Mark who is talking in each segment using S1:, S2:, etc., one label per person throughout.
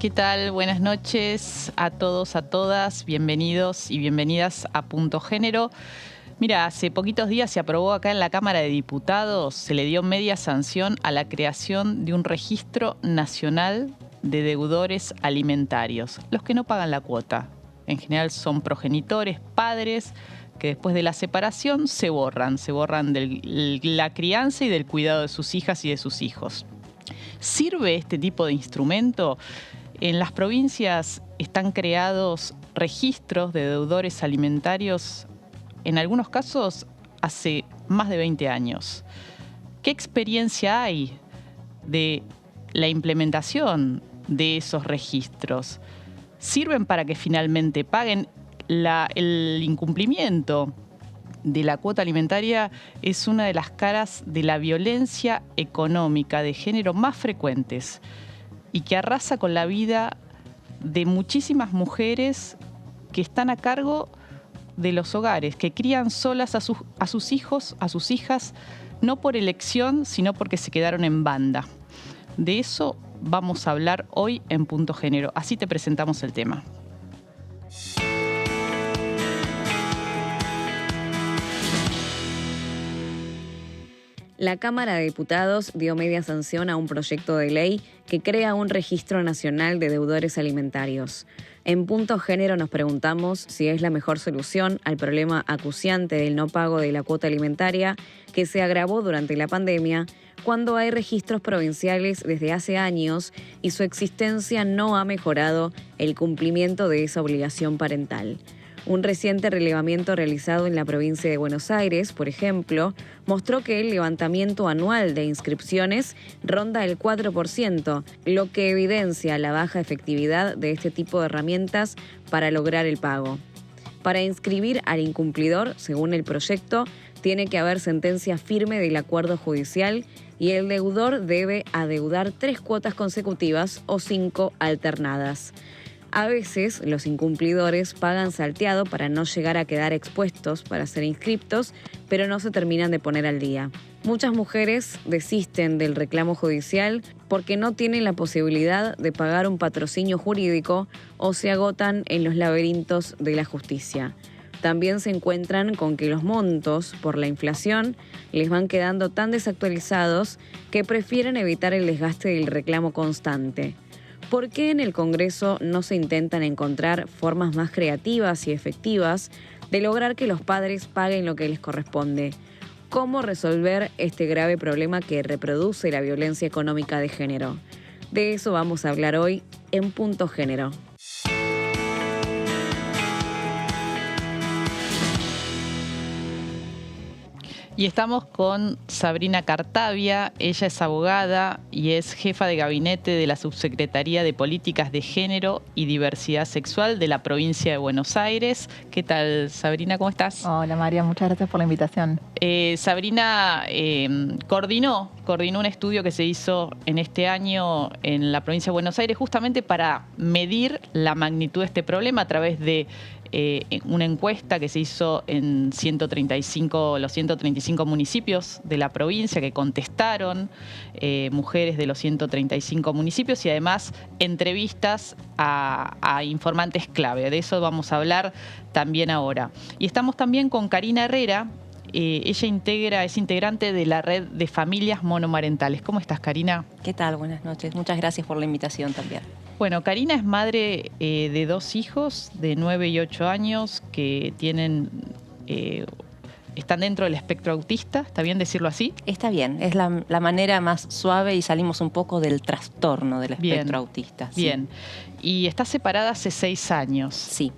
S1: ¿Qué tal? Buenas noches a todos, a todas. Bienvenidos y bienvenidas a Punto Género. Mira, hace poquitos días se aprobó acá en la Cámara de Diputados, se le dio media sanción a la creación de un registro nacional de deudores alimentarios, los que no pagan la cuota. En general son progenitores, padres, que después de la separación se borran de la crianza y del cuidado de sus hijas y de sus hijos. ¿Sirve este tipo de instrumento? En las provincias están creados registros de deudores alimentarios, en algunos casos hace más de 20 años. ¿Qué experiencia hay de la implementación de esos registros? ¿Sirven para que finalmente paguen? El incumplimiento de la cuota alimentaria es una de las caras de la violencia económica de género más frecuentes y que arrasa con la vida de muchísimas mujeres que están a cargo de los hogares, que crían solas a sus hijos, a sus hijas, no por elección, sino porque se quedaron en banda. De eso vamos a hablar hoy en Punto Género. Así te presentamos el tema.
S2: La Cámara de Diputados dio media sanción a un proyecto de ley que crea un registro nacional de deudores alimentarios. En Punto Género nos preguntamos si es la mejor solución al problema acuciante del no pago de la cuota alimentaria que se agravó durante la pandemia, cuando hay registros provinciales desde hace años y su existencia no ha mejorado el cumplimiento de esa obligación parental. Un reciente relevamiento realizado en la provincia de Buenos Aires, por ejemplo, mostró que el levantamiento anual de inscripciones ronda el 4%, lo que evidencia la baja efectividad de este tipo de herramientas para lograr el pago. Para inscribir al incumplidor, según el proyecto, tiene que haber sentencia firme del acuerdo judicial y el deudor debe adeudar 3 cuotas consecutivas o 5 alternadas. A veces, los incumplidores pagan salteado para no llegar a quedar expuestos para ser inscriptos, pero no se terminan de poner al día. Muchas mujeres desisten del reclamo judicial porque no tienen la posibilidad de pagar un patrocinio jurídico o se agotan en los laberintos de la justicia. También se encuentran con que los montos, por la inflación, les van quedando tan desactualizados que prefieren evitar el desgaste del reclamo constante. ¿Por qué en el Congreso no se intentan encontrar formas más creativas y efectivas de lograr que los padres paguen lo que les corresponde? ¿Cómo resolver este grave problema que reproduce la violencia económica de género? De eso vamos a hablar hoy en Punto Género.
S1: Y estamos con Sabrina Cartavia. Ella es abogada y es jefa de gabinete de la Subsecretaría de Políticas de Género y Diversidad Sexual de la provincia de Buenos Aires. ¿Qué tal, Sabrina? ¿Cómo estás?
S3: Hola, María. Muchas gracias por la invitación.
S1: Sabrina coordinó un estudio que se hizo en este año en la provincia de Buenos Aires justamente para medir la magnitud de este problema a través de una encuesta que se hizo en los 135 municipios de la provincia que contestaron mujeres de los 135 municipios y además entrevistas a informantes clave. De eso vamos a hablar también ahora. Y estamos también con Karina Herrera. Ella es integrante de la red de familias monomarentales. ¿Cómo estás, Karina?
S4: ¿Qué tal? Buenas noches. Muchas gracias por la invitación también.
S1: Bueno, Karina es madre de 2 hijos de 9 y 8 años que están dentro del espectro autista. ¿Está bien decirlo así?
S4: Está bien. Es la manera más suave y salimos un poco del trastorno del espectro autista. Sí.
S1: Bien. Y estás separada hace 6 años.
S4: Sí.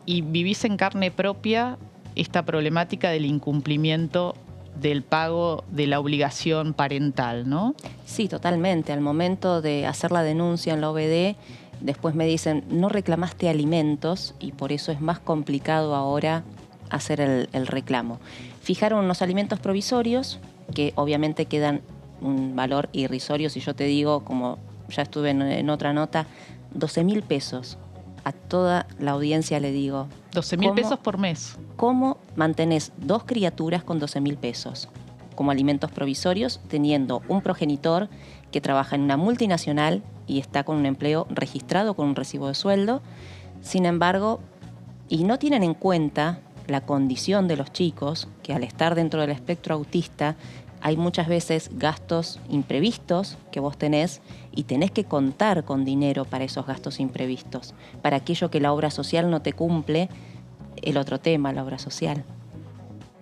S1: Y vivís en carne propia esta problemática del incumplimiento del pago de la obligación parental, ¿no?
S4: Sí, totalmente. Al momento de hacer la denuncia en la OBD, después me dicen, no reclamaste alimentos y por eso es más complicado ahora hacer el reclamo. Fijaron unos alimentos provisorios que obviamente quedan un valor irrisorio. Si yo te digo, como ya estuve en otra nota, 12.000 pesos. A toda la audiencia le digo...
S1: 12.000 pesos por mes.
S4: ¿Cómo mantenés 2 criaturas con 12.000 pesos? como alimentos provisorios, teniendo un progenitor que trabaja en una multinacional y está con un empleo registrado con un recibo de sueldo. Sin embargo, y no tienen en cuenta la condición de los chicos, que al estar dentro del espectro autista hay muchas veces gastos imprevistos que vos tenés y tenés que contar con dinero para esos gastos imprevistos. Para aquello que la obra social no te cumple, el otro tema, la obra social.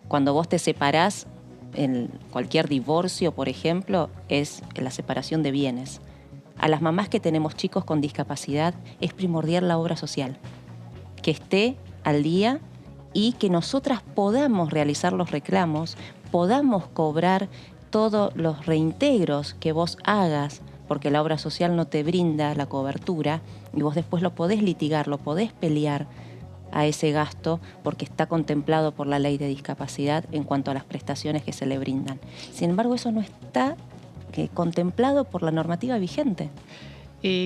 S4: Cuando vos te separás, en cualquier divorcio, por ejemplo, es la separación de bienes. A las mamás que tenemos chicos con discapacidad es primordial la obra social, que esté al día y que nosotras podamos realizar los reclamos, podamos cobrar todos los reintegros que vos hagas, porque la obra social no te brinda la cobertura y vos después lo podés litigar, lo podés pelear a ese gasto porque está contemplado por la ley de discapacidad en cuanto a las prestaciones que se le brindan. Sin embargo, eso no está contemplado por la normativa vigente.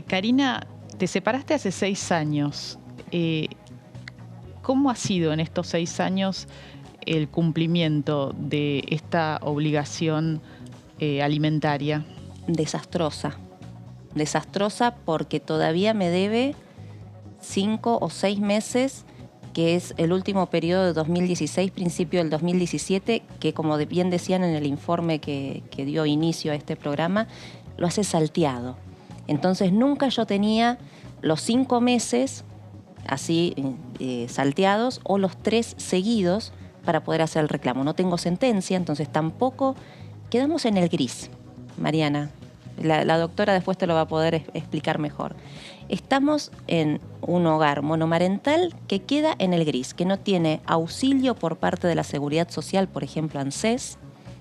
S1: Karina, te separaste hace 6 años. ¿Cómo ha sido en estos 6 años el cumplimiento de esta obligación alimentaria?
S4: Desastrosa. Desastrosa porque todavía me debe 5 o 6 meses, que es el último periodo de 2016, principio del 2017, que como bien decían en el informe que dio inicio a este programa, lo hace salteado. Entonces nunca yo tenía los 5 meses así salteados o los 3 seguidos para poder hacer el reclamo. No tengo sentencia, entonces tampoco quedamos en el gris, Mariana. La doctora después te lo va a poder explicar mejor. Estamos en un hogar monomarental que queda en el gris, que no tiene auxilio por parte de la Seguridad Social, por ejemplo ANSES,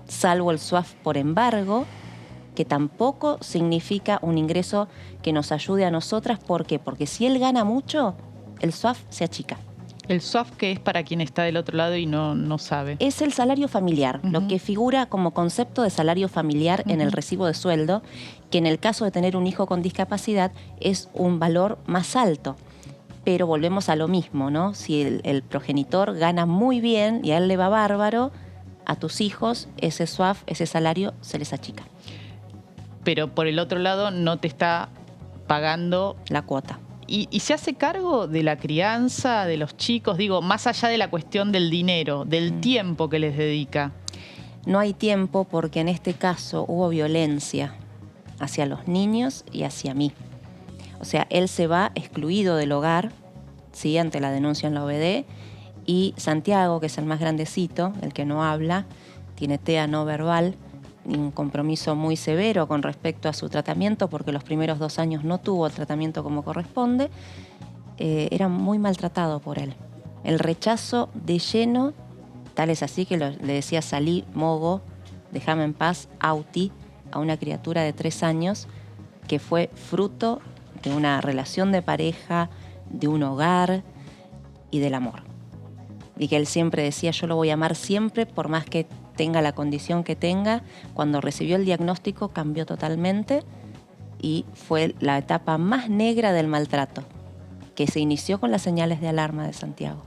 S4: salvo el SUAF por embargo, que tampoco significa un ingreso que nos ayude a nosotras. ¿Por qué? Porque si él gana mucho, el SUAF se achica.
S1: El SUAF, que es para quien está del otro lado y no sabe.
S4: Es el salario familiar, lo que figura como concepto de salario familiar en el recibo de sueldo, que en el caso de tener un hijo con discapacidad es un valor más alto. Pero volvemos a lo mismo, ¿no? Si el progenitor gana muy bien y a él le va bárbaro, a tus hijos ese SUAF, ese salario, se les achica.
S1: Pero por el otro lado no te está pagando
S4: la cuota.
S1: ¿Y se hace cargo de la crianza de los chicos? Digo, más allá de la cuestión del dinero, del tiempo que les dedica.
S4: No hay tiempo porque en este caso hubo violencia hacia los niños y hacia mí. O sea, él se va excluido del hogar, ¿sí?, ante la denuncia en la OBD, y Santiago, que es el más grandecito, el que no habla, tiene TEA no verbal, un compromiso muy severo con respecto a su tratamiento, porque los primeros 2 años no tuvo el tratamiento como corresponde, era muy maltratado por él. El rechazo de lleno, tal es así que le decía salí, mogo, déjame en paz, auti, a una criatura de 3 años que fue fruto de una relación de pareja, de un hogar y del amor. Y que él siempre decía, yo lo voy a amar siempre, por más que tenga la condición que tenga. Cuando recibió el diagnóstico cambió totalmente y fue la etapa más negra del maltrato, que se inició con las señales de alarma de Santiago.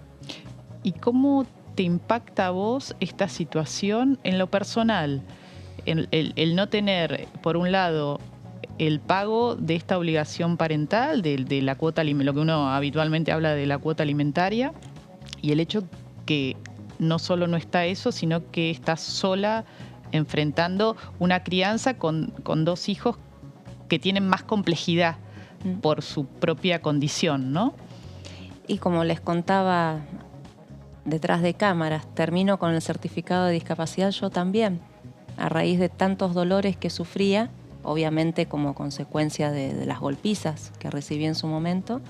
S1: ¿Y cómo te impacta a vos esta situación en lo personal? El no tener, por un lado, el pago de esta obligación parental, de la cuota, lo que uno habitualmente habla de la cuota alimentaria, y el hecho que no solo no está eso, sino que estás sola enfrentando una crianza con 2 hijos que tienen más complejidad por su propia condición, ¿no?
S4: Y como les contaba detrás de cámaras, termino con el certificado de discapacidad yo también, a raíz de tantos dolores que sufría, obviamente como consecuencia de las golpizas que recibí en su momento,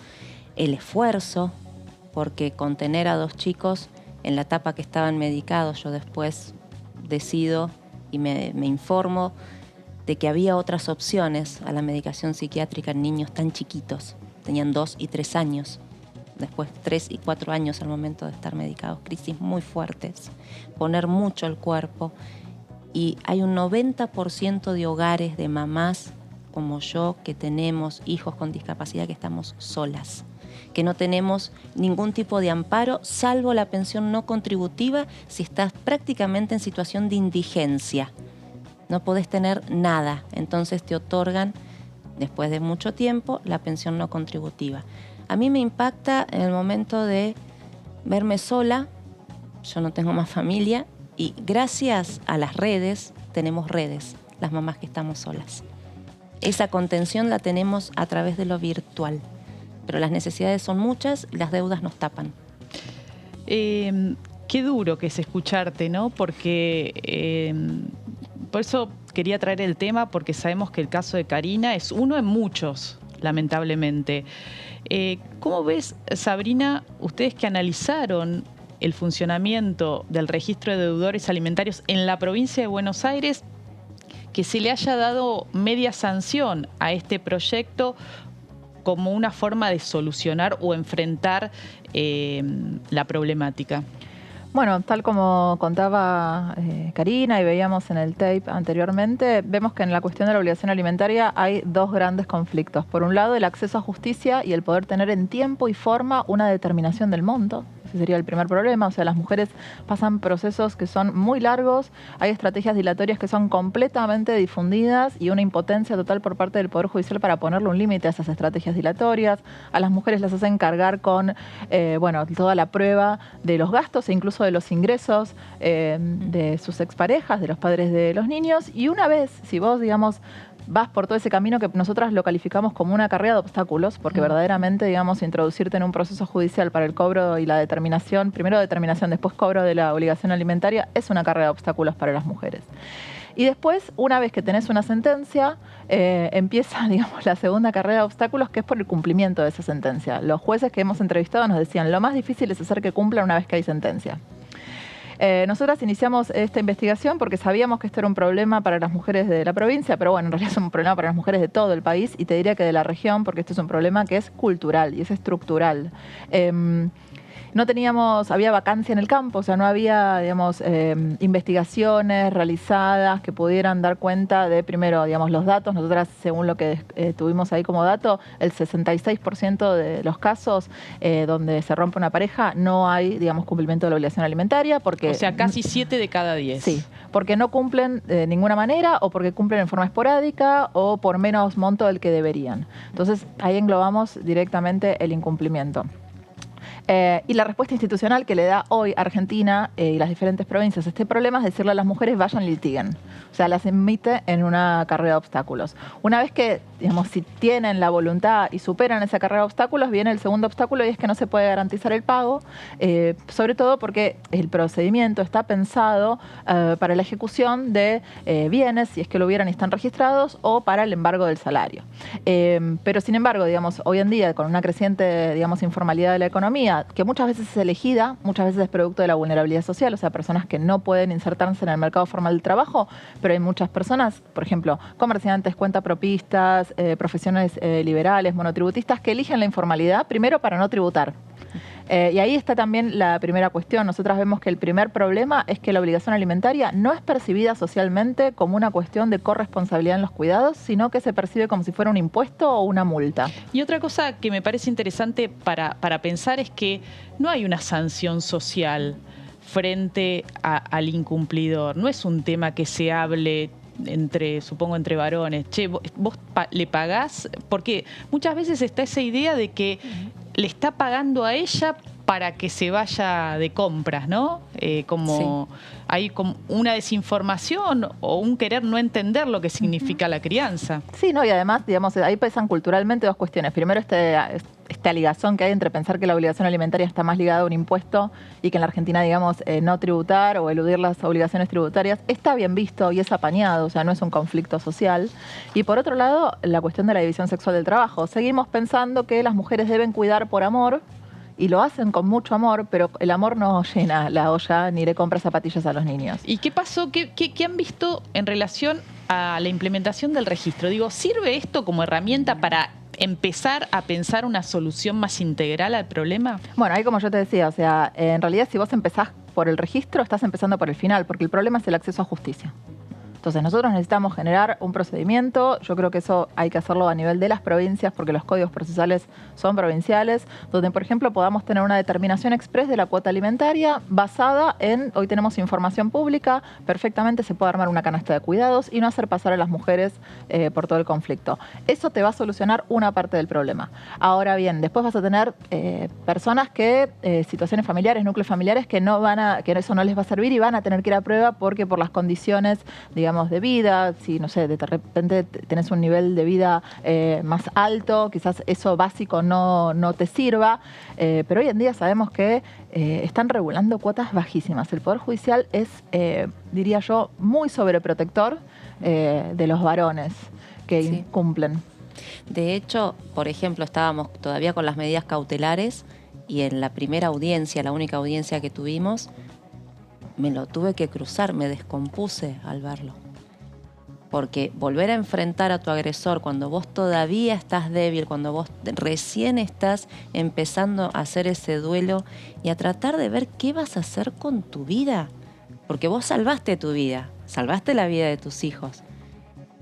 S4: el esfuerzo, porque con tener a 2 chicos en la etapa que estaban medicados, yo después decido y me informo de que había otras opciones a la medicación psiquiátrica en niños tan chiquitos. Tenían 2 y 3 años, después 3 y 4 años al momento de estar medicados. Crisis muy fuertes, poner mucho el cuerpo. Y hay un 90% de hogares de mamás como yo que tenemos hijos con discapacidad que estamos solas. que no tenemos ningún tipo de amparo, salvo la pensión no contributiva si estás prácticamente en situación de indigencia. No podés tener nada, entonces te otorgan, después de mucho tiempo, la pensión no contributiva. A mí me impacta en el momento de verme sola, yo no tengo más familia, y gracias a las redes, tenemos redes, las mamás que estamos solas. Esa contención la tenemos a través de lo virtual, pero las necesidades son muchas, las deudas nos tapan.
S1: Qué duro que es escucharte, ¿no? Porque por eso quería traer el tema, porque sabemos que el caso de Karina es uno en muchos, lamentablemente. ¿Cómo ves, Sabrina, ustedes que analizaron el funcionamiento del registro de deudores alimentarios en la provincia de Buenos Aires, que se le haya dado media sanción a este proyecto como una forma de solucionar o enfrentar la problemática?
S3: Bueno, tal como contaba Karina y veíamos en el tape anteriormente, vemos que en la cuestión de la obligación alimentaria hay dos grandes conflictos. Por un lado, el acceso a justicia y el poder tener en tiempo y forma una determinación del monto. Ese sería el primer problema. O sea, las mujeres pasan procesos que son muy largos, hay estrategias dilatorias que son completamente difundidas y una impotencia total por parte del Poder Judicial para ponerle un límite a esas estrategias dilatorias. A las mujeres las hacen cargar con toda la prueba de los gastos e incluso de los ingresos de sus exparejas, de los padres de los niños. Y una vez, si vos, digamos, vas por todo ese camino que nosotras lo calificamos como una carrera de obstáculos, porque verdaderamente, digamos, introducirte en un proceso judicial para el cobro y la determinación, primero determinación, después cobro de la obligación alimentaria, es una carrera de obstáculos para las mujeres. Y después, una vez que tenés una sentencia, empieza, digamos, la segunda carrera de obstáculos, que es por el cumplimiento de esa sentencia. Los jueces que hemos entrevistado nos decían, lo más difícil es hacer que cumplan una vez que hay sentencia. Nosotras iniciamos esta investigación porque sabíamos que esto era un problema para las mujeres de la provincia, pero bueno, en realidad es un problema para las mujeres de todo el país y te diría que de la región, porque esto es un problema que es cultural y es estructural. No teníamos, había vacancia en el campo, o sea, no había, digamos, investigaciones realizadas que pudieran dar cuenta de, primero, digamos, los datos. Nosotras, según lo que tuvimos ahí como dato, el 66% de los casos donde se rompe una pareja no hay, digamos, cumplimiento de la obligación alimentaria. Porque,
S1: o sea, casi 7 de cada 10.
S3: Sí, porque no cumplen de ninguna manera o porque cumplen en forma esporádica o por menos monto del que deberían. Entonces, ahí englobamos directamente el incumplimiento. Y la respuesta institucional que le da hoy Argentina y las diferentes provincias a este problema es decirle a las mujeres vayan y litiguen. O sea, las emite en una carrera de obstáculos. Una vez que, digamos, si tienen la voluntad y superan esa carrera de obstáculos, viene el segundo obstáculo y es que no se puede garantizar el pago, sobre todo porque el procedimiento está pensado para la ejecución de bienes, si es que lo hubieran y están registrados, o para el embargo del salario. Pero sin embargo, digamos, hoy en día, con una creciente, digamos, informalidad de la economía, que muchas veces es elegida, muchas veces es producto de la vulnerabilidad social, o sea, personas que no pueden insertarse en el mercado formal del trabajo, pero hay muchas personas, por ejemplo, comerciantes, cuentapropistas, profesiones liberales, monotributistas, que eligen la informalidad primero para no tributar. Y ahí está también la primera cuestión. Nosotras vemos que el primer problema es que la obligación alimentaria no es percibida socialmente como una cuestión de corresponsabilidad en los cuidados, sino que se percibe como si fuera un impuesto o una multa.
S1: Y otra cosa que me parece interesante para pensar es que no hay una sanción social frente al incumplidor. No es un tema que se hable supongo entre varones. Che, vos le pagás, porque muchas veces está esa idea de que le está pagando a ella para que se vaya de compras, ¿no? Sí. Hay como una desinformación o un querer no entender lo que significa la crianza.
S3: Sí, no, y además, digamos, ahí pesan culturalmente dos cuestiones. Primero, esta ligazón que hay entre pensar que la obligación alimentaria está más ligada a un impuesto y que en la Argentina, digamos, no tributar o eludir las obligaciones tributarias está bien visto y es apañado, o sea, no es un conflicto social. Y por otro lado, la cuestión de la división sexual del trabajo. Seguimos pensando que las mujeres deben cuidar por amor, y lo hacen con mucho amor, pero el amor no llena la olla ni le compra zapatillas a los niños.
S1: ¿Y qué pasó? ¿Qué han visto en relación a la implementación del registro? Digo, ¿sirve esto como herramienta para empezar a pensar una solución más integral al problema?
S3: Bueno, ahí como yo te decía, o sea, en realidad si vos empezás por el registro, estás empezando por el final, porque el problema es el acceso a justicia. Entonces nosotros necesitamos generar un procedimiento, yo creo que eso hay que hacerlo a nivel de las provincias porque los códigos procesales son provinciales, donde por ejemplo podamos tener una determinación express de la cuota alimentaria basada en, hoy tenemos información pública, perfectamente se puede armar una canasta de cuidados y no hacer pasar a las mujeres por todo el conflicto. Eso te va a solucionar una parte del problema. Ahora bien, después vas a tener personas que, situaciones familiares, núcleos familiares que eso no les va a servir y van a tener que ir a prueba porque por las condiciones, digamos, de vida, si no sé, de repente tenés un nivel de vida más alto, quizás eso básico no te sirva, pero hoy en día sabemos que están regulando cuotas bajísimas. El Poder Judicial es, diría yo, muy sobreprotector de los varones que incumplen.
S4: De hecho, por ejemplo, estábamos todavía con las medidas cautelares y en la primera audiencia, la única audiencia que tuvimos, me lo tuve que cruzar, me descompuse al verlo. Porque volver a enfrentar a tu agresor cuando vos todavía estás débil, cuando vos recién estás empezando a hacer ese duelo y a tratar de ver qué vas a hacer con tu vida. Porque vos salvaste tu vida, salvaste la vida de tus hijos.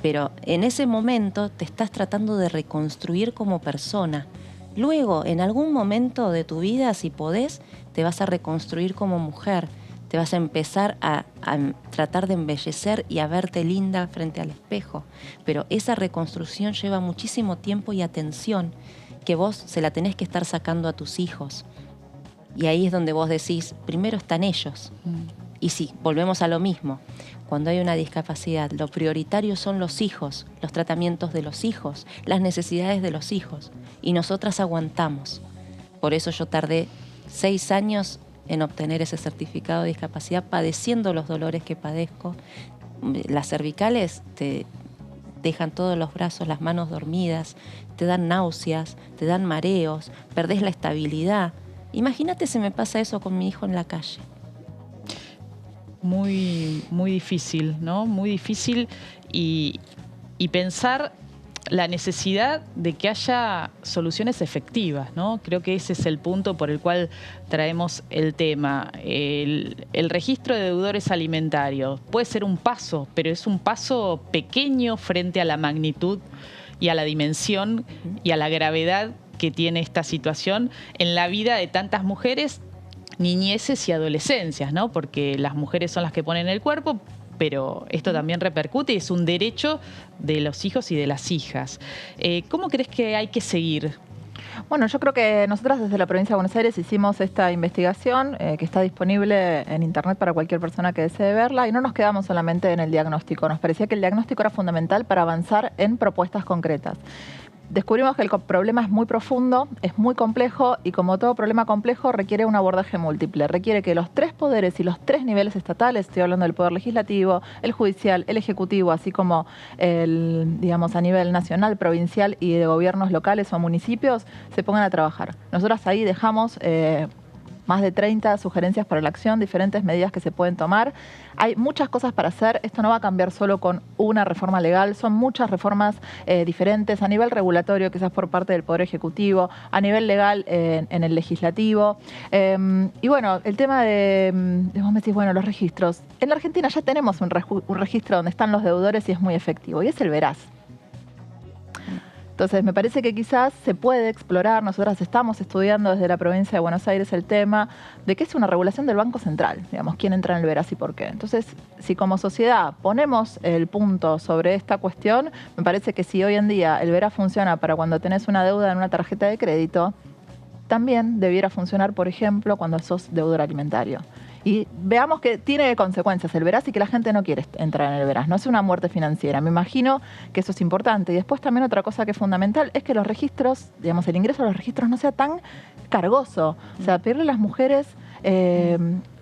S4: Pero en ese momento te estás tratando de reconstruir como persona. Luego, en algún momento de tu vida, si podés, te vas a reconstruir como mujer. Te vas a empezar a tratar de embellecer y a verte linda frente al espejo. Pero esa reconstrucción lleva muchísimo tiempo y atención que vos se la tenés que estar sacando a tus hijos. Y ahí es donde vos decís, primero están ellos. Y sí, volvemos a lo mismo. Cuando hay una discapacidad, lo prioritario son los hijos, los tratamientos de los hijos, las necesidades de los hijos. Y nosotras aguantamos. Por eso yo tardé 6 años en obtener ese certificado de discapacidad, padeciendo los dolores que padezco. Las cervicales te dejan todos los brazos, las manos dormidas, te dan náuseas, te dan mareos, perdés la estabilidad. Imagínate si me pasa eso con mi hijo en la calle.
S1: Muy, muy difícil, ¿no? Muy difícil y pensar la necesidad de que haya soluciones efectivas, ¿no? Creo que ese es el punto por el cual traemos el tema. El registro de deudores alimentarios puede ser un paso, pero es un paso pequeño frente a la magnitud y a la dimensión y a la gravedad que tiene esta situación en la vida de tantas mujeres, niñeces y adolescencias, ¿no? Porque las mujeres son las que ponen el cuerpo, pero esto también repercute y es un derecho de los hijos y de las hijas. ¿Cómo crees que hay que seguir?
S3: Bueno, yo creo que nosotras desde la provincia de Buenos Aires hicimos esta investigación que está disponible en internet para cualquier persona que desee verla y no nos quedamos solamente en el diagnóstico. Nos parecía que el diagnóstico era fundamental para avanzar en propuestas concretas. Descubrimos que el problema es muy profundo, es muy complejo y como todo problema complejo requiere un abordaje múltiple. Requiere que los 3 poderes y los 3 niveles estatales, estoy hablando del poder legislativo, el judicial, el ejecutivo, así como digamos a nivel nacional, provincial y de gobiernos locales o municipios, se pongan a trabajar. Nosotras ahí dejamos más de 30 sugerencias para la acción, diferentes medidas que se pueden tomar. Hay muchas cosas para hacer. Esto no va a cambiar solo con una reforma legal. Son muchas reformas diferentes a nivel regulatorio, quizás por parte del Poder Ejecutivo, a nivel legal en el Legislativo. Y bueno, el tema de vos me decís, bueno, los registros. En la Argentina ya tenemos un registro donde están los deudores y es muy efectivo. Y es el Veraz. Entonces, me parece que quizás se puede explorar, nosotras estamos estudiando desde la provincia de Buenos Aires el tema de que es una regulación del Banco Central, digamos, quién entra en el Veraz y por qué. Entonces, si como sociedad ponemos el punto sobre esta cuestión, me parece que si hoy en día el Veraz funciona para cuando tenés una deuda en una tarjeta de crédito, también debiera funcionar, por ejemplo, cuando sos deudor alimentario. Y veamos que tiene consecuencias el Veraz y que la gente no quiere entrar en el Veraz. No es una muerte financiera. Me imagino que eso es importante. Y después también otra cosa que es fundamental es que los registros, digamos, el ingreso a los registros no sea tan cargoso. O sea, pedirle a las mujeres,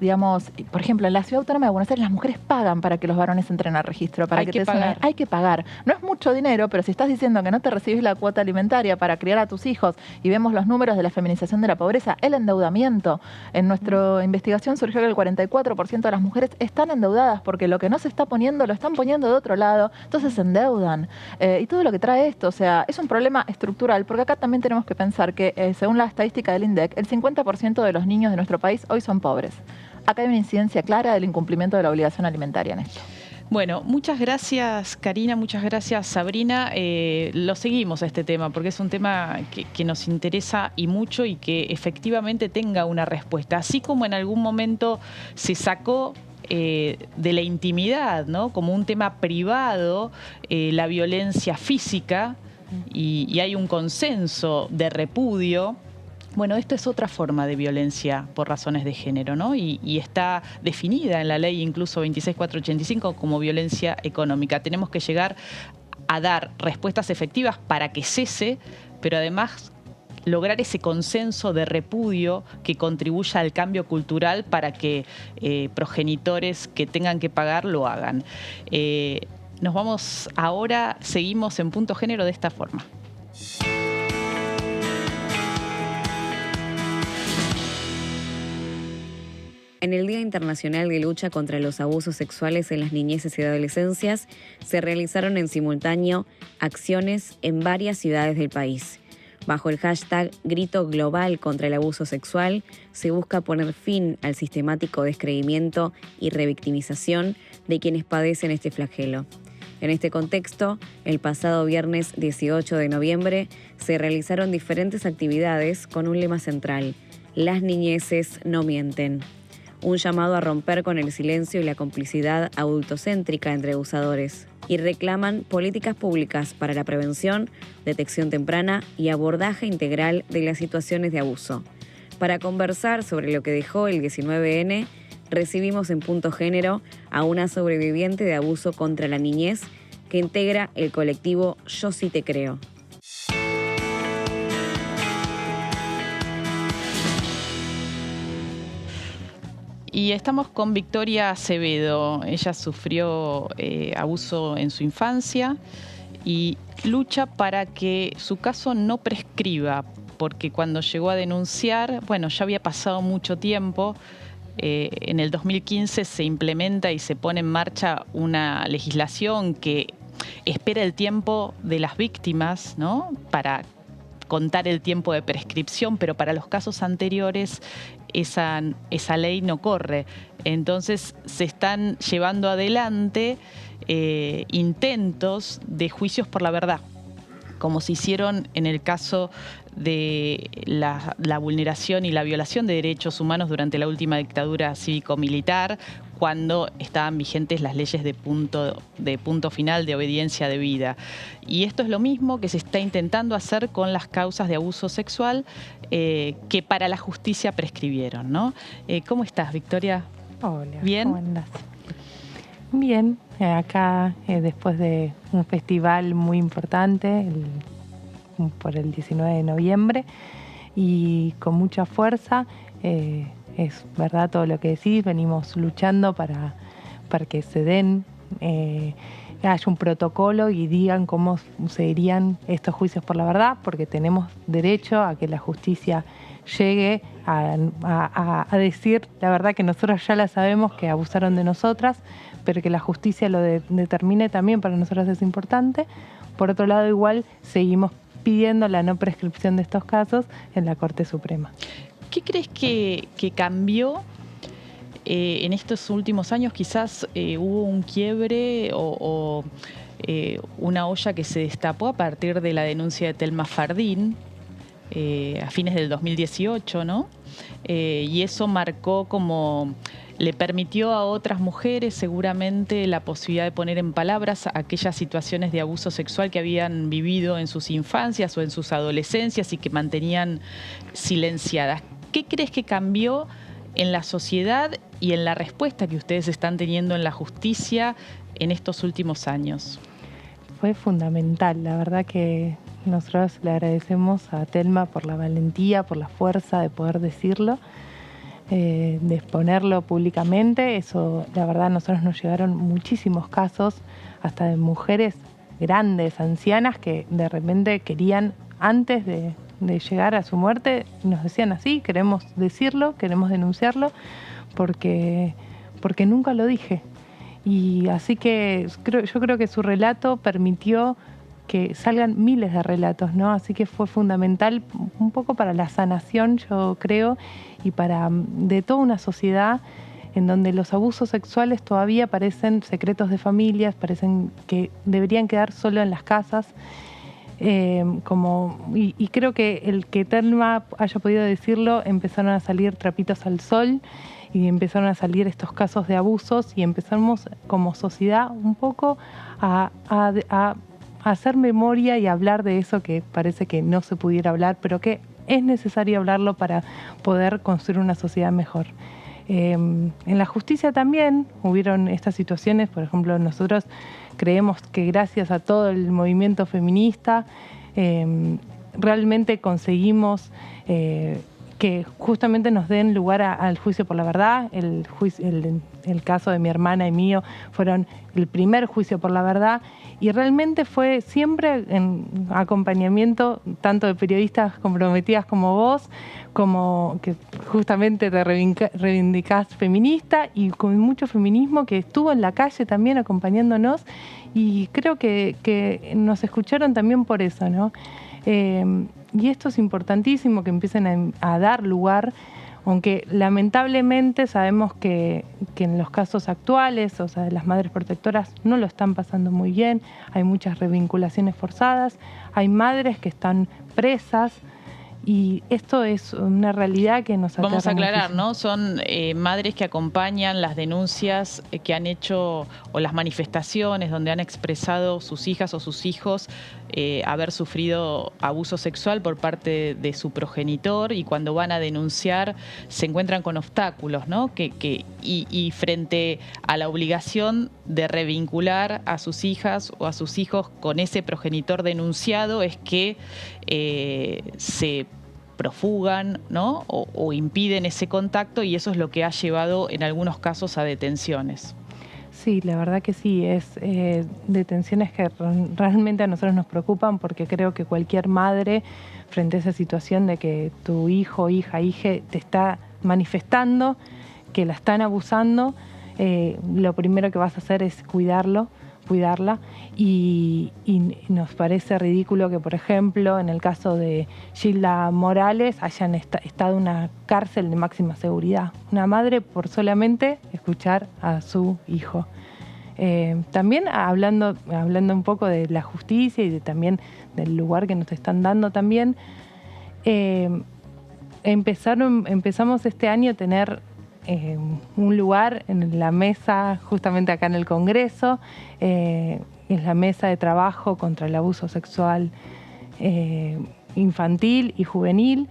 S3: digamos, por ejemplo, en la Ciudad Autónoma de Buenos Aires las mujeres pagan para que los varones entren al registro. Para
S1: hay que pagar.
S3: Hay que pagar. No es mucho dinero, pero si estás diciendo que no te recibís la cuota alimentaria para criar a tus hijos y vemos los números de la feminización de la pobreza, el endeudamiento. En nuestra investigación surgió que el 44% de las mujeres están endeudadas porque lo que no se está poniendo lo están poniendo de otro lado, entonces se endeudan. Y todo lo que trae esto, o sea, es un problema estructural, porque acá también tenemos que pensar que, según la estadística del INDEC, el 50% de los niños de nuestro país hoy son pobres. Acá hay una incidencia clara del incumplimiento de la obligación alimentaria en esto.
S1: Bueno, muchas gracias Karina, muchas gracias Sabrina. Lo seguimos a este tema porque es un tema que nos interesa y mucho y que efectivamente tenga una respuesta. Así como en algún momento se sacó de la intimidad, ¿no? Como un tema privado, la violencia física y hay un consenso de repudio. Bueno, esto es otra forma de violencia por razones de género, ¿no? Y está definida en la ley incluso 26485 como violencia económica. Tenemos que llegar a dar respuestas efectivas para que cese, pero además lograr ese consenso de repudio que contribuya al cambio cultural para que progenitores que tengan que pagar lo hagan. Nos vamos ahora, seguimos en Punto Género de esta forma.
S2: En el Día Internacional de Lucha contra los Abusos Sexuales en las Niñeces y Adolescencias, se realizaron en simultáneo acciones en varias ciudades del país. Bajo el hashtag Grito Global contra el Abuso Sexual, se busca poner fin al sistemático descreimiento y revictimización de quienes padecen este flagelo. En este contexto, el pasado viernes 18 de noviembre se realizaron diferentes actividades con un lema central: las niñeces no mienten. Un llamado a romper con el silencio y la complicidad adultocéntrica entre abusadores, y reclaman políticas públicas para la prevención, detección temprana y abordaje integral de las situaciones de abuso. Para conversar sobre lo que dejó el 19N, recibimos en Punto Género a una sobreviviente de abuso contra la niñez que integra el colectivo Yo Sí Te Creo.
S1: Y estamos con Victoria Acevedo. Ella sufrió abuso en su infancia y lucha para que su caso no prescriba, porque cuando llegó a denunciar, bueno, ya había pasado mucho tiempo. En el 2015 se implementa y se pone en marcha una legislación que espera el tiempo de las víctimas, ¿no?, para contar el tiempo de prescripción, pero para los casos anteriores esa ley no corre. Entonces se están llevando adelante intentos de juicios por la verdad, como se hicieron en el caso de la vulneración y la violación de derechos humanos durante la última dictadura cívico-militar, cuando estaban vigentes las leyes de punto final de obediencia debida. Y esto es lo mismo que se está intentando hacer con las causas de abuso sexual que para la justicia prescribieron, ¿no? ¿Cómo estás, Victoria?
S5: Hola,
S1: ¿bien?
S5: ¿Cómo andás? Bien, acá después de un festival muy importante por el 19 de noviembre y con mucha fuerza. Es verdad todo lo que decís, venimos luchando para que se den, haya un protocolo y digan cómo se dirían estos juicios por la verdad, porque tenemos derecho a que la justicia llegue a decir la verdad, que nosotros ya la sabemos, que abusaron de nosotras, pero que la justicia lo determine también para nosotros es importante. Por otro lado, igual seguimos pidiendo la no prescripción de estos casos en la Corte Suprema.
S1: ¿Qué crees que cambió en estos últimos años? Quizás hubo un quiebre o una olla que se destapó a partir de la denuncia de Thelma Fardín a fines del 2018, ¿no? Y eso marcó le permitió a otras mujeres seguramente la posibilidad de poner en palabras aquellas situaciones de abuso sexual que habían vivido en sus infancias o en sus adolescencias y que mantenían silenciadas. ¿Qué crees que cambió en la sociedad y en la respuesta que ustedes están teniendo en la justicia en estos últimos años?
S5: Fue fundamental, la verdad que nosotros le agradecemos a Thelma por la valentía, por la fuerza de poder decirlo, de exponerlo públicamente. Eso, la verdad, a nosotros nos llegaron muchísimos casos, hasta de mujeres grandes, ancianas, que de repente querían, antes de llegar a su muerte, nos decían así: queremos decirlo, queremos denunciarlo, porque nunca lo dije. Y así que yo creo que su relato permitió que salgan miles de relatos, ¿no? Así que fue fundamental un poco para la sanación, yo creo, y de toda una sociedad en donde los abusos sexuales todavía parecen secretos de familias, parecen que deberían quedar solo en las casas. Y creo que el que Telma haya podido decirlo, empezaron a salir trapitos al sol y empezaron a salir estos casos de abusos y empezamos como sociedad un poco a hacer memoria y hablar de eso que parece que no se pudiera hablar, pero que es necesario hablarlo para poder construir una sociedad mejor. En la justicia también hubieron estas situaciones. Por ejemplo, nosotros creemos que gracias a todo el movimiento feminista realmente conseguimos que justamente nos den lugar al juicio por la verdad. El caso de mi hermana y mío fueron el primer juicio por la verdad, y realmente fue siempre en acompañamiento tanto de periodistas comprometidas como vos, como que justamente te reivindicás feminista, y con mucho feminismo que estuvo en la calle también acompañándonos, y creo que nos escucharon también por eso, ¿no? Y esto es importantísimo, que empiecen a dar lugar, aunque lamentablemente sabemos que en los casos actuales, o sea, las madres protectoras no lo están pasando muy bien, hay muchas revinculaciones forzadas, hay madres que están presas, y esto es una realidad que nos aterra.
S1: Vamos a aclarar,
S5: muchísimo.
S1: ¿no? Son madres que acompañan las denuncias que han hecho, o las manifestaciones donde han expresado sus hijas o sus hijos haber sufrido abuso sexual por parte de su progenitor, y cuando van a denunciar se encuentran con obstáculos, ¿no? Y frente a la obligación de revincular a sus hijas o a sus hijos con ese progenitor denunciado, es que se profugan, ¿no? o impiden ese contacto, y eso es lo que ha llevado en algunos casos a detenciones.
S5: Sí, la verdad que sí, es detenciones que realmente a nosotros nos preocupan, porque creo que cualquier madre, frente a esa situación de que tu hijo, hija, hije te está manifestando que la están abusando, lo primero que vas a hacer es cuidarla, y nos parece ridículo que, por ejemplo, en el caso de Gilda Morales hayan estado en una cárcel de máxima seguridad. Una madre por solamente escuchar a su hijo. También hablando un poco de la justicia y también del lugar que nos están dando también, empezamos este año a tener un lugar en la mesa, justamente acá en el Congreso, es la mesa de trabajo contra el abuso sexual infantil y juvenil,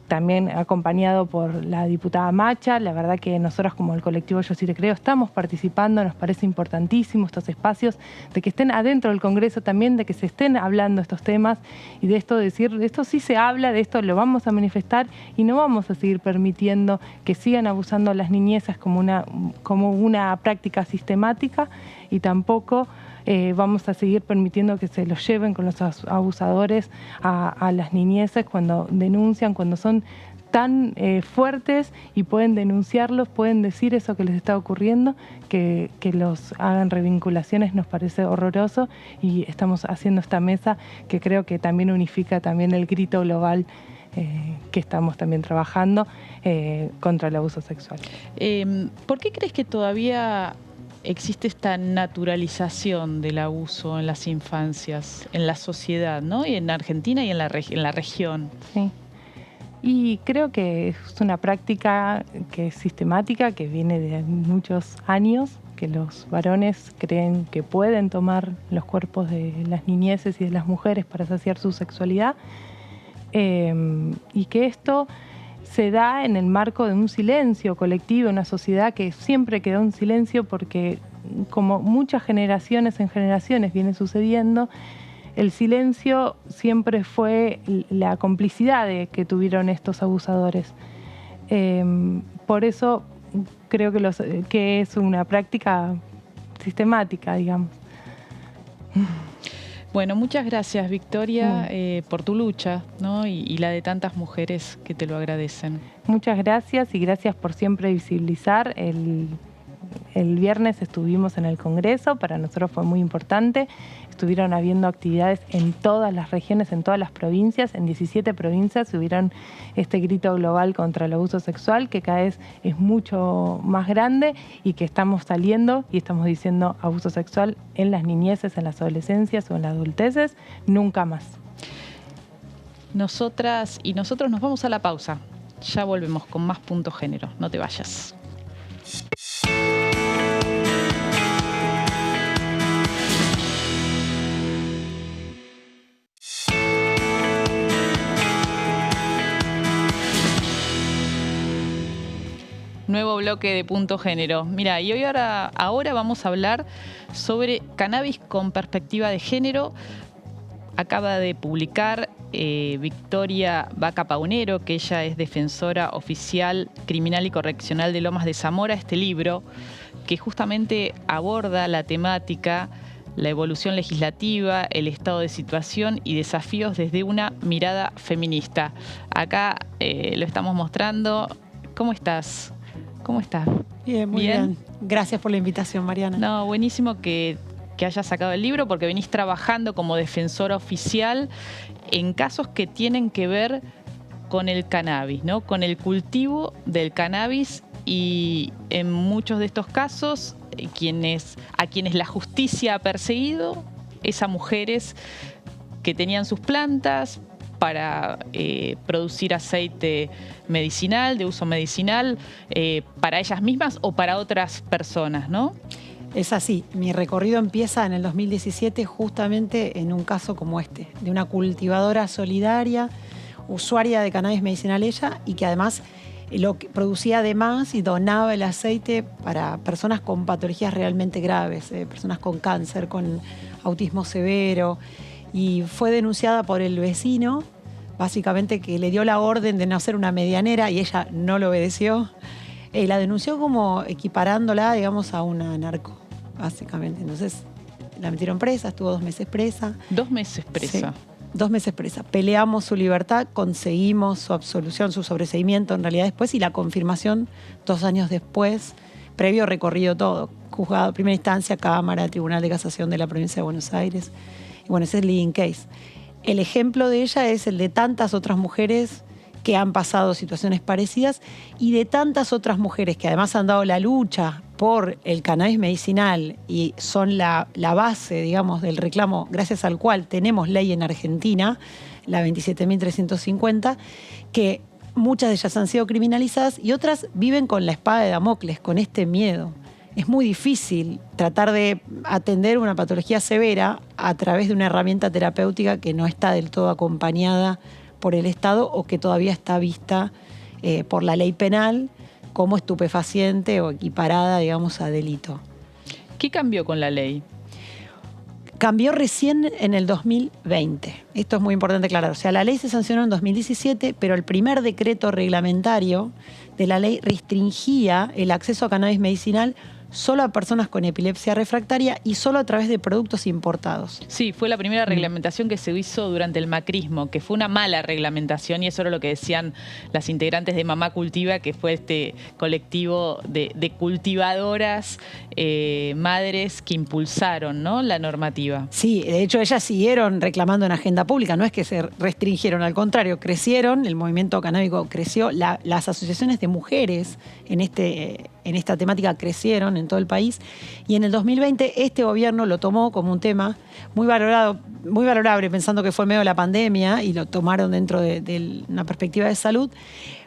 S5: también acompañado por la diputada Macha. La verdad que nosotros, como el colectivo Yo Sí Te Creo, estamos participando. Nos parece importantísimo estos espacios, de que estén adentro del Congreso también, de que se estén hablando estos temas, y de esto decir, de esto sí se habla, de esto lo vamos a manifestar, y no vamos a seguir permitiendo que sigan abusando a las niñezas como una práctica sistemática, y tampoco vamos a seguir permitiendo que se los lleven con los abusadores a las niñeces cuando denuncian, cuando son tan fuertes y pueden denunciarlos, pueden decir eso que les está ocurriendo, que los hagan revinculaciones. Nos parece horroroso, y estamos haciendo esta mesa que creo que también unifica también el grito global que estamos también trabajando contra el abuso sexual.
S1: ¿Por qué crees que todavía existe esta naturalización del abuso en las infancias, en la sociedad, ¿no? Y en Argentina y en la región?
S5: Sí. Y creo que es una práctica que es sistemática, que viene de muchos años, que los varones creen que pueden tomar los cuerpos de las niñeces y de las mujeres para saciar su sexualidad, y que esto se da en el marco de un silencio colectivo, una sociedad que siempre quedó en silencio, porque como muchas generaciones en generaciones viene sucediendo, el silencio siempre fue la complicidad que tuvieron estos abusadores. Por eso creo que es una práctica sistemática, digamos.
S1: Bueno, muchas gracias, Victoria, por tu lucha, ¿no? y la de tantas mujeres que te lo agradecen.
S5: Muchas gracias, y gracias por siempre visibilizar El viernes estuvimos en el Congreso, para nosotros fue muy importante. Estuvieron habiendo actividades en todas las regiones, en todas las provincias. En 17 provincias hubieron este grito global contra el abuso sexual, que cada vez es mucho más grande y que estamos saliendo y estamos diciendo abuso sexual en las niñeces, en las adolescencias o en las adulteces, nunca más.
S1: Nosotras y nosotros nos vamos a la pausa. Ya volvemos con más Punto Género. No te vayas. Nuevo bloque de Punto Género. Mira, y hoy ahora vamos a hablar sobre cannabis con perspectiva de género. Acaba de publicar Victoria Vaca Paunero, que ella es defensora oficial criminal y correccional de Lomas de Zamora, este libro que justamente aborda la temática, la evolución legislativa, el estado de situación y desafíos desde una mirada feminista. Acá lo estamos mostrando. ¿Cómo estás? ¿Cómo estás?
S6: Bien, muy bien. Gracias por la invitación, Mariana.
S1: No, buenísimo que hayas sacado el libro, porque venís trabajando como defensora oficial en casos que tienen que ver con el cannabis, ¿no? Con el cultivo del cannabis, y en muchos de estos casos a quienes la justicia ha perseguido es a mujeres que tenían sus plantas para producir aceite medicinal, de uso medicinal, para ellas mismas o para otras personas, ¿no?
S6: Es así. Mi recorrido empieza en el 2017 justamente en un caso como este, de una cultivadora solidaria, usuaria de cannabis medicinal ella, y que además lo que producía además y donaba el aceite para personas con patologías realmente graves, personas con cáncer, con autismo severo, y fue denunciada por el vecino, básicamente que le dio la orden de no hacer una medianera y ella no lo obedeció. La denunció como equiparándola, digamos, a una narco, básicamente. Entonces la metieron presa, estuvo 2 meses presa.
S1: 2 meses presa.
S6: Sí, 2 meses presa. Peleamos su libertad, conseguimos su absolución, su sobreseimiento en realidad después, y la confirmación 2 años después, previo recorrido todo. Juzgado, primera instancia, Cámara, Tribunal de Casación de la Provincia de Buenos Aires. Y bueno, ese es el leading case. El ejemplo de ella es el de tantas otras mujeres que han pasado situaciones parecidas y de tantas otras mujeres que además han dado la lucha por el cannabis medicinal y son la base, digamos, del reclamo gracias al cual tenemos ley en Argentina, la 27.350, que muchas de ellas han sido criminalizadas y otras viven con la espada de Damocles, con este miedo. Es muy difícil tratar de atender una patología severa a través de una herramienta terapéutica que no está del todo acompañada por el Estado o que todavía está vista por la ley penal como estupefaciente o equiparada, digamos, a delito.
S1: ¿Qué cambió con la ley?
S6: Cambió recién en el 2020. Esto es muy importante aclarar. O sea, la ley se sancionó en 2017, pero el primer decreto reglamentario de la ley restringía el acceso a cannabis medicinal solo a personas con epilepsia refractaria y solo a través de productos importados.
S1: Sí, fue la primera reglamentación que se hizo durante el macrismo, que fue una mala reglamentación, y eso era lo que decían las integrantes de Mamá Cultiva, que fue este colectivo de cultivadoras, madres que impulsaron, ¿no?, la normativa.
S6: Sí, de hecho ellas siguieron reclamando en agenda pública, no es que se restringieron, al contrario, crecieron, el movimiento canábico creció, las asociaciones de mujeres en esta temática crecieron en todo el país, y en el 2020 este gobierno lo tomó como un tema muy valorable, pensando que fue en medio de la pandemia, y lo tomaron dentro de una perspectiva de salud.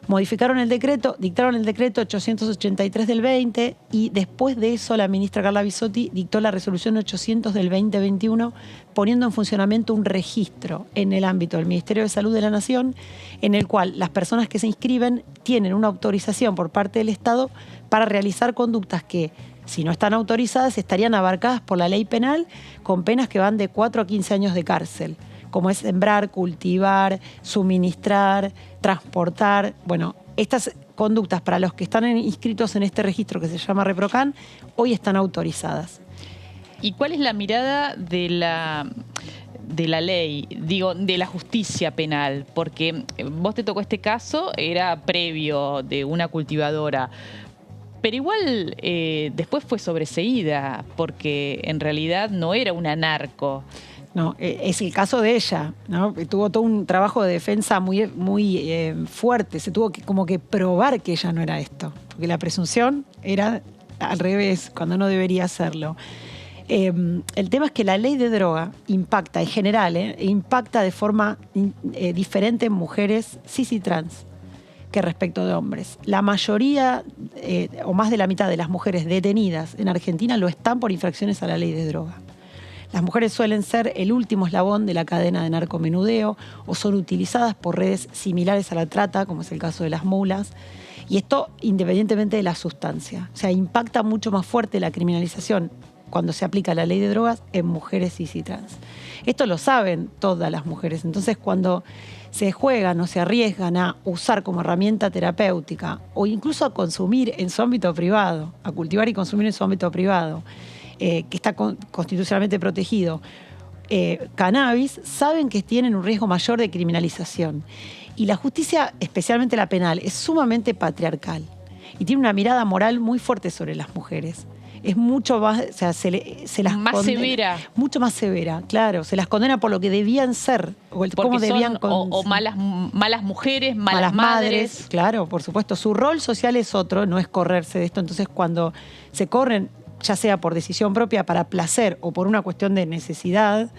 S6: Modificaron el decreto, dictaron el decreto 883 del 20, y después de eso la ministra Carla Bisotti dictó la resolución 800 del 2021, poniendo en funcionamiento un registro en el ámbito del Ministerio de Salud de la Nación, en el cual las personas que se inscriben tienen una autorización por parte del Estado para realizar conductas que, si no están autorizadas, estarían abarcadas por la ley penal con penas que van de 4 a 15 años de cárcel, como es sembrar, cultivar, suministrar, transportar. Bueno, estas conductas para los que están inscritos en este registro que se llama ReproCan, hoy están autorizadas.
S1: ¿Y cuál es la mirada de la ley, digo, de la justicia penal? Porque vos te tocó este caso, era previo de una cultivadora. Pero igual después fue sobreseída, porque en realidad no era una narco.
S6: No, es el caso de ella, ¿no? Tuvo todo un trabajo de defensa muy, muy fuerte. Se tuvo que como que probar que ella no era esto, porque la presunción era al revés, cuando no debería hacerlo. El tema es que la ley de droga impacta en general, impacta de forma diferente en mujeres cis y trans que respecto de hombres. La mayoría, o más de la mitad de las mujeres detenidas en Argentina lo están por infracciones a la ley de droga. Las mujeres suelen ser el último eslabón de la cadena de narcomenudeo o son utilizadas por redes similares a la trata, como es el caso de las mulas. Y esto independientemente de la sustancia. O sea, impacta mucho más fuerte la criminalización cuando se aplica la ley de drogas en mujeres cis y trans. Esto lo saben todas las mujeres. Entonces, cuando se juegan o se arriesgan a usar como herramienta terapéutica o incluso a consumir en su ámbito privado, a cultivar y consumir en su ámbito privado, que está constitucionalmente protegido, cannabis, saben que tienen un riesgo mayor de criminalización. Y la justicia, especialmente la penal, es sumamente patriarcal y tiene una mirada moral muy fuerte sobre las mujeres. Es mucho más, o sea, se las
S1: más
S6: condena,
S1: severa.
S6: Mucho más severa, claro. Se las condena por lo que debían ser, o cómo debían
S1: o malas mujeres, malas madres.
S6: Claro, por supuesto. Su rol social es otro, no es correrse de esto. Entonces, cuando se corren, ya sea por decisión propia, para placer o por una cuestión de necesidad,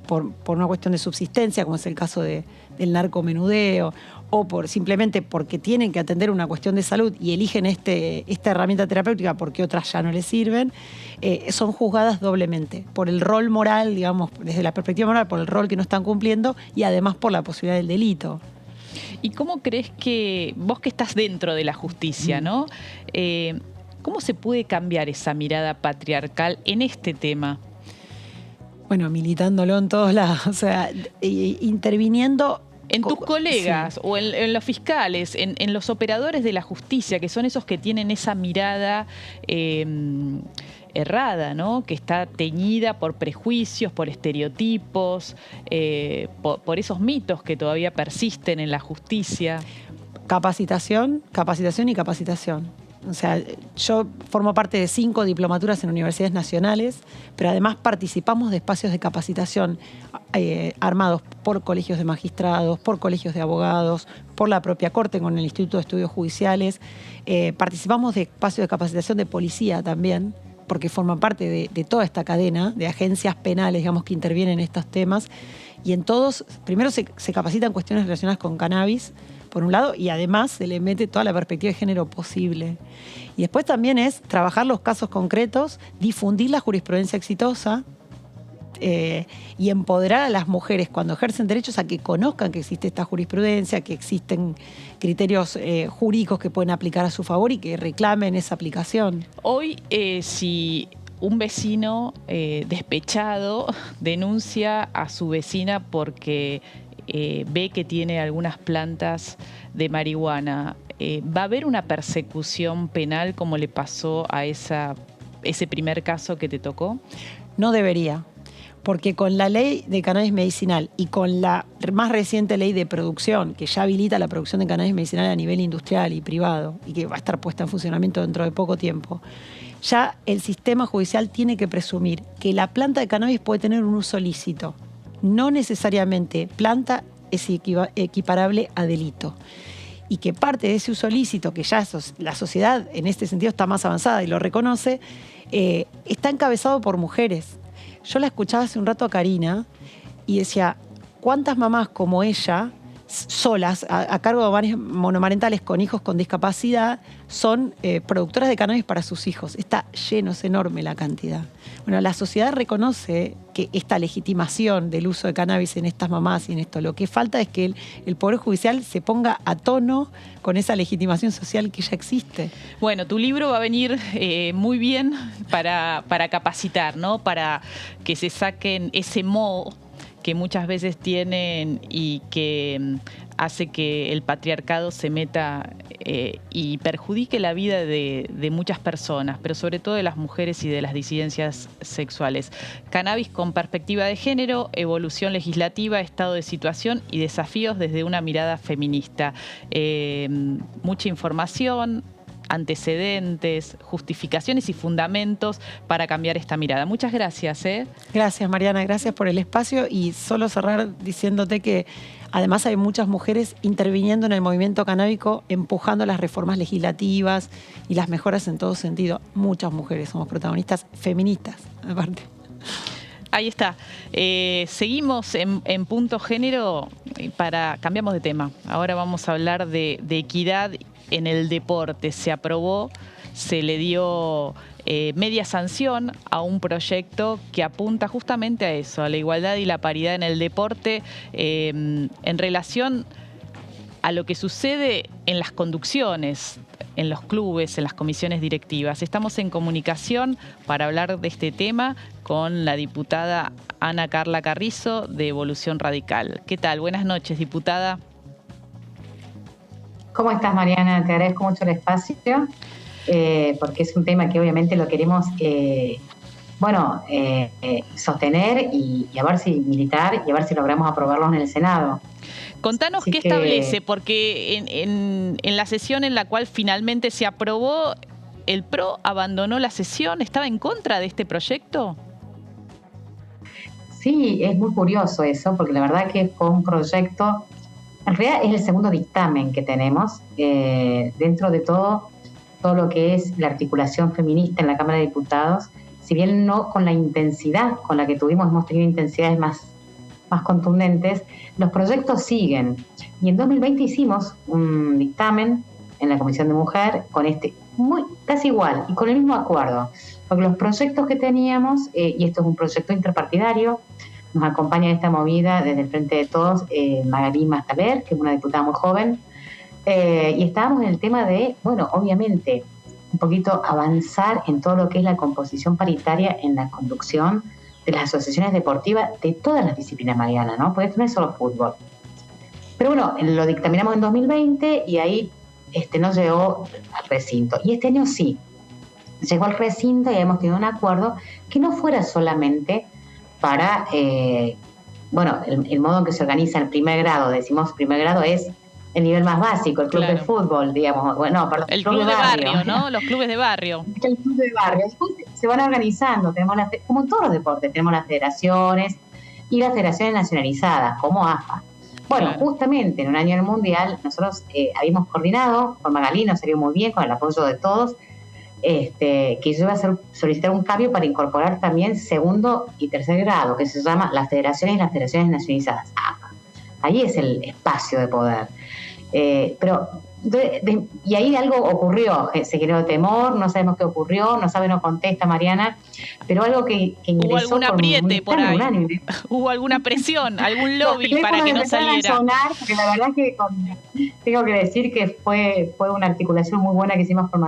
S6: por una cuestión de subsistencia, como es el caso del narcomenudeo, o simplemente porque tienen que atender una cuestión de salud y eligen esta herramienta terapéutica porque otras ya no les sirven, son juzgadas doblemente por el rol moral, digamos, desde la perspectiva moral, por el rol que no están cumpliendo y además por la posibilidad del delito.
S1: ¿Y cómo crees que, vos que estás dentro de la justicia, ¿no? ¿Cómo se puede cambiar esa mirada patriarcal en este tema?
S6: Bueno, militándolo en todos lados, o sea, interviniendo.
S1: En tus colegas,
S6: sí,
S1: o en los fiscales, en los operadores de la justicia, que son esos que tienen esa mirada errada, ¿no? Que está teñida por prejuicios, por estereotipos, por esos mitos que todavía persisten en la justicia.
S6: Capacitación y capacitación. O sea, yo formo parte de 5 diplomaturas en universidades nacionales, pero además participamos de espacios de capacitación armados por colegios de magistrados, por colegios de abogados, por la propia Corte con el Instituto de Estudios Judiciales. Participamos de espacios de capacitación de policía también, porque forman parte de toda esta cadena de agencias penales, digamos, que intervienen en estos temas. Y en todos, primero se capacitan cuestiones relacionadas con cannabis, por un lado, y además se le mete toda la perspectiva de género posible. Y después también es trabajar los casos concretos, difundir la jurisprudencia exitosa y empoderar a las mujeres cuando ejercen derechos a que conozcan que existe esta jurisprudencia, que existen criterios jurídicos que pueden aplicar a su favor y que reclamen esa aplicación.
S1: Hoy, si un vecino despechado denuncia a su vecina porque ve que tiene algunas plantas de marihuana, ¿va a haber una persecución penal como le pasó a ese primer caso que te tocó?
S6: No debería, porque con la ley de cannabis medicinal y con la más reciente ley de producción, que ya habilita la producción de cannabis medicinal a nivel industrial y privado, y que va a estar puesta en funcionamiento dentro de poco tiempo, ya el sistema judicial tiene que presumir que la planta de cannabis puede tener un uso lícito. No necesariamente planta es equiparable a delito. Y que parte de ese uso lícito, que ya la sociedad en este sentido está más avanzada y lo reconoce, está encabezado por mujeres. Yo la escuchaba hace un rato a Karina y decía, ¿cuántas mamás como ella, solas, a cargo de hogares monomarentales con hijos con discapacidad, son productoras de cannabis para sus hijos? Está lleno, es enorme la cantidad. Bueno, la sociedad reconoce que esta legitimación del uso de cannabis en estas mamás y en esto, lo que falta es que el Poder Judicial se ponga a tono con esa legitimación social que ya existe.
S1: Bueno, tu libro va a venir muy bien para capacitar, ¿no? Para que se saquen ese moho que muchas veces tienen y que hace que el patriarcado se meta y perjudique la vida de muchas personas, pero sobre todo de las mujeres y de las disidencias sexuales. Cannabis con perspectiva de género, evolución legislativa, estado de situación y desafíos desde una mirada feminista. Mucha información, antecedentes, justificaciones y fundamentos para cambiar esta mirada. Muchas gracias.
S6: Gracias, Mariana, gracias por el espacio, y solo cerrar diciéndote que además hay muchas mujeres interviniendo en el movimiento canábico, empujando las reformas legislativas y las mejoras en todo sentido. Muchas mujeres somos protagonistas feministas, aparte.
S1: Ahí está. Seguimos en Punto Género. Cambiamos de tema. Ahora vamos a hablar de equidad en el deporte. Se aprobó, se le dio media sanción a un proyecto que apunta justamente a eso, a la igualdad y la paridad en el deporte, en relación a lo que sucede en las conducciones, en los clubes, en las comisiones directivas. Estamos en comunicación para hablar de este tema con la diputada Ana Carla Carrizo de Evolución Radical. ¿Qué tal? Buenas noches, diputada.
S7: ¿Cómo estás, Mariana? Te agradezco mucho el espacio, porque es un tema que obviamente lo queremos sostener y a ver si militar y a ver si logramos aprobarlo en el Senado.
S1: Contanos qué establece, porque en la sesión en la cual finalmente se aprobó, el PRO abandonó la sesión. ¿Estaba en contra de este proyecto?
S7: Sí, es muy curioso eso, porque la verdad que fue un proyecto, en realidad es el segundo dictamen que tenemos, dentro de todo lo que es la articulación feminista en la Cámara de Diputados, si bien no con la intensidad con la que hemos tenido intensidades más contundentes, los proyectos siguen. Y en 2020 hicimos un dictamen en la Comisión de Mujer con casi igual y con el mismo acuerdo, porque los proyectos que teníamos, y esto es un proyecto interpartidario, nos acompaña en esta movida desde el Frente de Todos Magalí Mastaler, que es una diputada muy joven, y estábamos en el tema de, obviamente, un poquito avanzar en todo lo que es la composición paritaria en la conducción de las asociaciones deportivas de todas las disciplinas, Mariana, ¿no? Porque esto no es solo fútbol. Pero lo dictaminamos en 2020 y ahí no llegó al recinto. Y este año sí, llegó al recinto y hemos tenido un acuerdo que no fuera solamente para, el modo en que se organiza el primer grado. Decimos primer grado es el nivel más básico, el club de fútbol, digamos.
S1: El club de barrio, ¿no? Los clubes de barrio.
S7: El club de barrio. Después se van organizando, tenemos como en todos los deportes, tenemos las federaciones y las federaciones nacionalizadas, como AFA. Justamente en un año del Mundial, nosotros habíamos coordinado con Magalí, nos salió muy bien, con el apoyo de todos, que yo iba a solicitar un cambio para incorporar también segundo y tercer grado, que se llama las federaciones y las federaciones nacionalizadas, AFA. Ahí es el espacio de poder. Y ahí algo ocurrió, se creó temor, no sabemos qué ocurrió, no contesta Mariana, pero algo que ingresó.
S1: Hubo algún apriete por ahí, unánime. Hubo alguna presión, algún lobby para que no saliera. Sonar,
S7: porque la verdad que tengo que decir que fue una articulación muy buena que hicimos con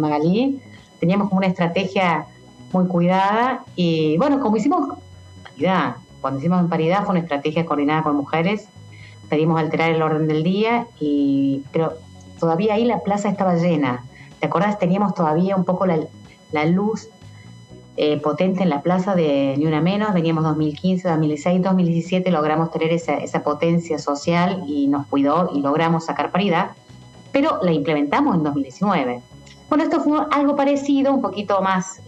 S7: Magalí. Teníamos como una estrategia muy cuidada y como hicimos paridad, cuando hicimos en paridad fue una estrategia coordinada con mujeres. Pedimos alterar el orden del día, pero todavía ahí la plaza estaba llena. ¿Te acordás? Teníamos todavía un poco la luz potente en la plaza de Ni Una Menos. Veníamos 2015, 2016, 2017, logramos tener esa potencia social y nos cuidó y logramos sacar paridad, pero la implementamos en 2019. Esto fue algo parecido, un poquito más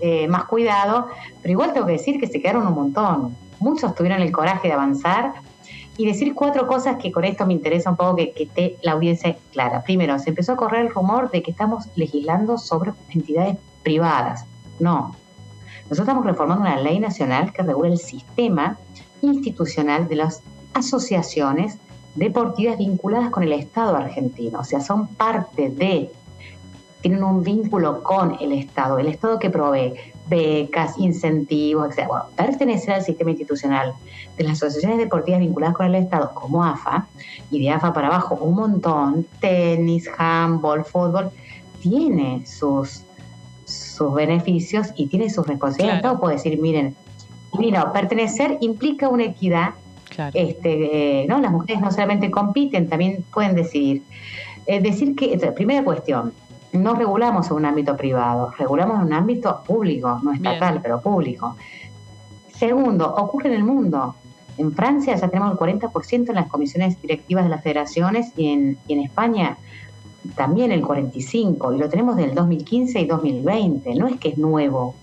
S7: cuidado, pero igual tengo que decir que se quedaron un montón. Muchos tuvieron el coraje de avanzar y decir 4 cosas que con esto me interesa un poco que esté la audiencia clara. Primero, se empezó a correr el rumor de que estamos legislando sobre entidades privadas. No. Nosotros estamos reformando una ley nacional que regula el sistema institucional de las asociaciones deportivas vinculadas con el Estado argentino. O sea, son tienen un vínculo con el Estado que provee becas, incentivos, etc. Pertenecer al sistema institucional de las asociaciones deportivas vinculadas con el Estado, como AFA, y de AFA para abajo un montón, tenis, handball, fútbol, tiene sus beneficios y tiene sus responsabilidades. Claro. El Estado puede decir, miren, pertenecer implica una equidad. Claro. Las mujeres no solamente compiten, también pueden decidir. Decir que, primera cuestión, no regulamos en un ámbito privado, regulamos en un ámbito público, no estatal, bien, pero público. Segundo, ocurre en el mundo. En Francia ya tenemos el 40% en las comisiones directivas de las federaciones y en España también el 45%, y lo tenemos del 2015 y 2020, no es que es nuevo.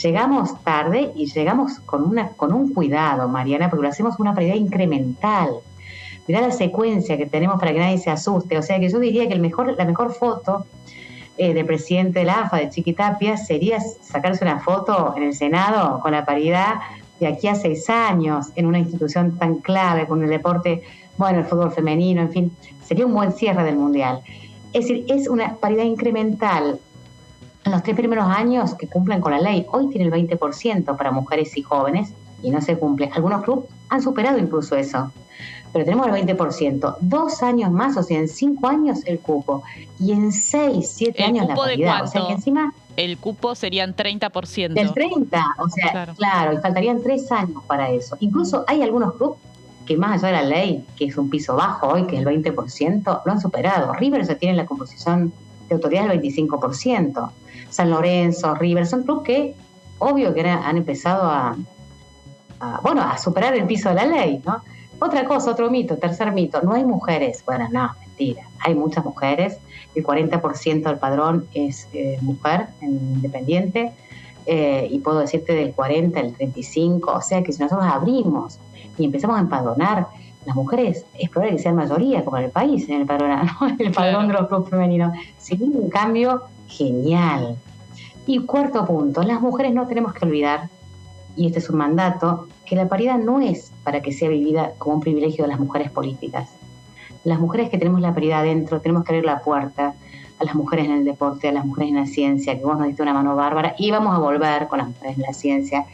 S7: Llegamos tarde y llegamos con un cuidado, Mariana, porque lo hacemos una paridad incremental. Mirá la secuencia que tenemos para que nadie se asuste. O sea que yo diría que la mejor foto del presidente de la AFA, de Chiqui Tapia, sería sacarse una foto en el Senado con la paridad de aquí a 6 años, en una institución tan clave, con el deporte, bueno, el fútbol femenino, en fin, sería un buen cierre del Mundial. Es decir, es una paridad incremental. En los 3 primeros años que cumplen con la ley, hoy tiene el 20% para mujeres y jóvenes y no se cumple. Algunos clubes han superado incluso eso, pero tenemos el 20%. 2 años más, o sea, en 5 años el cupo y en 6, 7 años la paridad. O sea que encima
S1: el cupo serían 30%.
S7: Del 30, o sea, claro, y faltarían 3 años para eso. Incluso hay algunos clubes que más allá de la ley, que es un piso bajo hoy, que es el 20%, lo han superado. River ya tiene la composición de autoridad del 25%. San Lorenzo, River, son clubes que, obvio que han empezado a superar el piso de la ley, ¿no? Otra cosa, otro mito, tercer mito, no hay mujeres. Bueno, no, mentira, hay muchas mujeres, el 40% del padrón es mujer en Independiente, y puedo decirte del 40, el 35, o sea que si nosotros abrimos y empezamos a empadronar las mujeres, es probable que sean mayoría, como en el país, en el padrón, ¿no? El padrón de los clubes femeninos. Sería un cambio genial. Y cuarto punto, las mujeres no tenemos que olvidar, y este es un mandato, que la paridad no es para que sea vivida como un privilegio de las mujeres políticas. Las mujeres que tenemos la paridad adentro, tenemos que abrir la puerta a las mujeres en el deporte, a las mujeres en la ciencia, que vos nos diste una mano bárbara, y vamos a volver con las mujeres en la ciencia.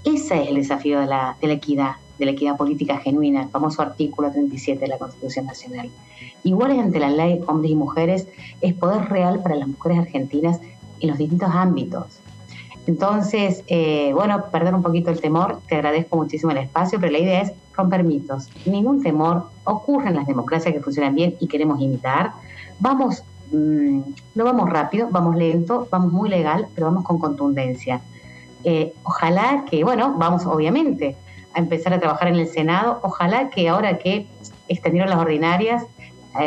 S7: Ese es el desafío de la equidad política genuina, el famoso artículo 37 de la Constitución Nacional. Iguales ante la ley, hombres y mujeres, es poder real para las mujeres argentinas en los distintos ámbitos. Entonces, perder un poquito el temor, te agradezco muchísimo el espacio, pero la idea es romper mitos. Ningún temor, ocurre en las democracias que funcionan bien y queremos imitar. No vamos rápido, vamos lento, vamos muy legal, pero vamos con contundencia. Ojalá que, vamos obviamente a empezar a trabajar en el Senado, ojalá que ahora que extendieron las ordinarias,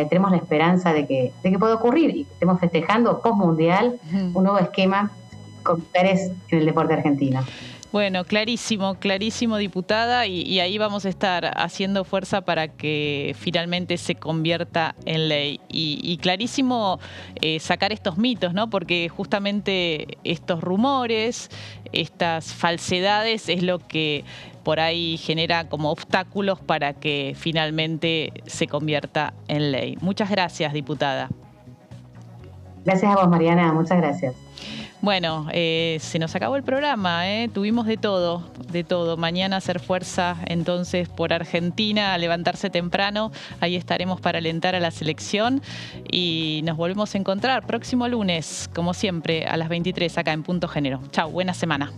S7: tenemos la esperanza de que pueda ocurrir y que estemos festejando post-mundial un nuevo esquema con mujeres en el deporte argentino.
S1: Bueno, clarísimo, diputada, y ahí vamos a estar haciendo fuerza para que finalmente se convierta en ley. Y clarísimo sacar estos mitos, ¿no? Porque justamente estos rumores, estas falsedades es lo que por ahí genera como obstáculos para que finalmente se convierta en ley. Muchas gracias, diputada.
S7: Gracias a vos, Mariana, muchas gracias.
S1: Bueno, se nos acabó el programa, tuvimos de todo. Mañana hacer fuerza entonces por Argentina, a levantarse temprano, ahí estaremos para alentar a la selección y nos volvemos a encontrar próximo lunes, como siempre, a las 23 acá en Punto Género. Chau, buena semana.